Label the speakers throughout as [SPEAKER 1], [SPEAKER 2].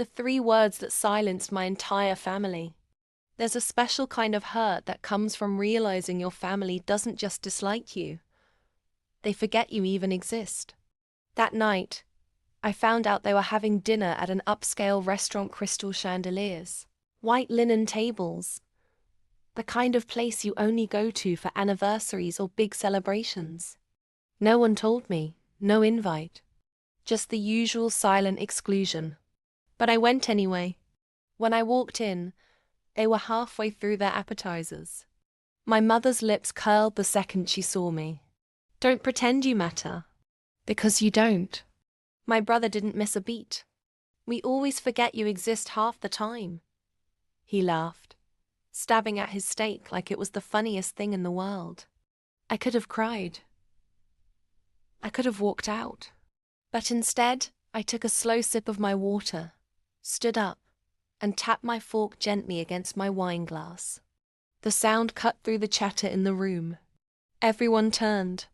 [SPEAKER 1] The 3 words that silenced my entire family. There's a special kind of hurt that comes from realizing your family doesn't just dislike you, they forget you even exist. That night, I found out they were having dinner at an upscale restaurant, crystal chandeliers, white linen tables, the kind of place you only go to for anniversaries or big celebrations. No one told me, no invite, just the usual silent exclusion. But I went anyway. When I walked in, they were halfway through their appetizers. My mother's lips curled the second she saw me. Don't pretend you matter. Because you don't. My brother didn't miss a beat. We always forget you exist half the time. He laughed, stabbing at his steak like it was the funniest thing in the world. I could have cried. I could have walked out. But instead, I took a slow sip of my water, stood up, and tapped my fork gently against my wine glass. The sound cut through the chatter in the room. Everyone turned.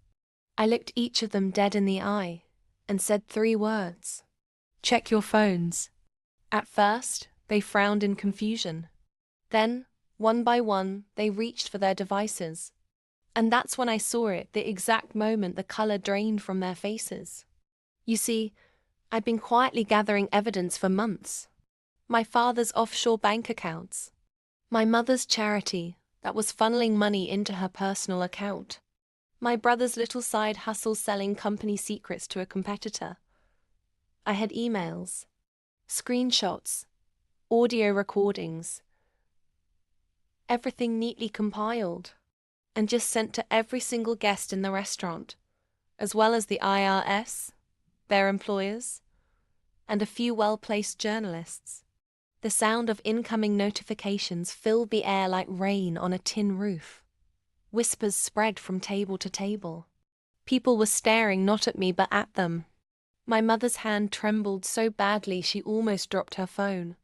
[SPEAKER 1] I looked each of them dead in the eye and said 3 words. Check your phones. At first, they frowned in confusion. Then, one by one, they reached for their devices. And that's when I saw it, the exact moment the color drained from their faces. You see, I'd been quietly gathering evidence for months. My father's offshore bank accounts. My mother's charity that was funneling money into her personal account. My brother's little side hustle selling company secrets to a competitor. I had emails, screenshots, audio recordings, everything neatly compiled and just sent to every single guest in the restaurant, as well as the IRS, their employers, and a few well-placed journalists. The sound of incoming notifications filled the air like rain on a tin roof. Whispers spread from table to table. People were staring not at me but at them. My mother's hand trembled so badly she almost dropped her phone.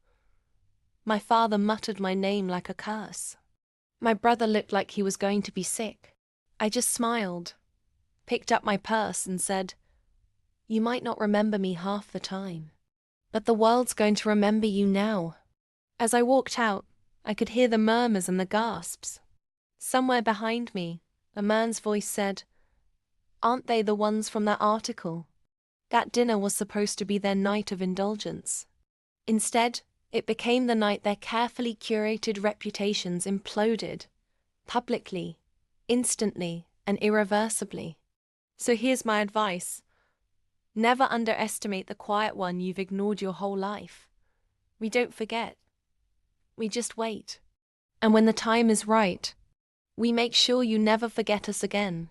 [SPEAKER 1] My father muttered my name like a curse. My brother looked like he was going to be sick. I just smiled, picked up my purse and said, "You might not remember me half the time, but the world's going to remember you now." As I walked out, I could hear the murmurs and the gasps. Somewhere behind me, a man's voice said, "Aren't they the ones from that article? That dinner was supposed to be their night of indulgence. Instead, it became the night their carefully curated reputations imploded, publicly, instantly, and irreversibly." So here's my advice. Never underestimate the quiet one you've ignored your whole life. We don't forget. We just wait. And when the time is right, we make sure you never forget us again.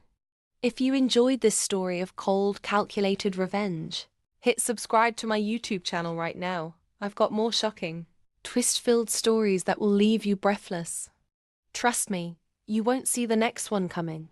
[SPEAKER 1] If you enjoyed this story of cold, calculated revenge, hit subscribe to my YouTube channel right now. I've got more shocking, twist-filled stories that will leave you breathless. Trust me, you won't see the next one coming.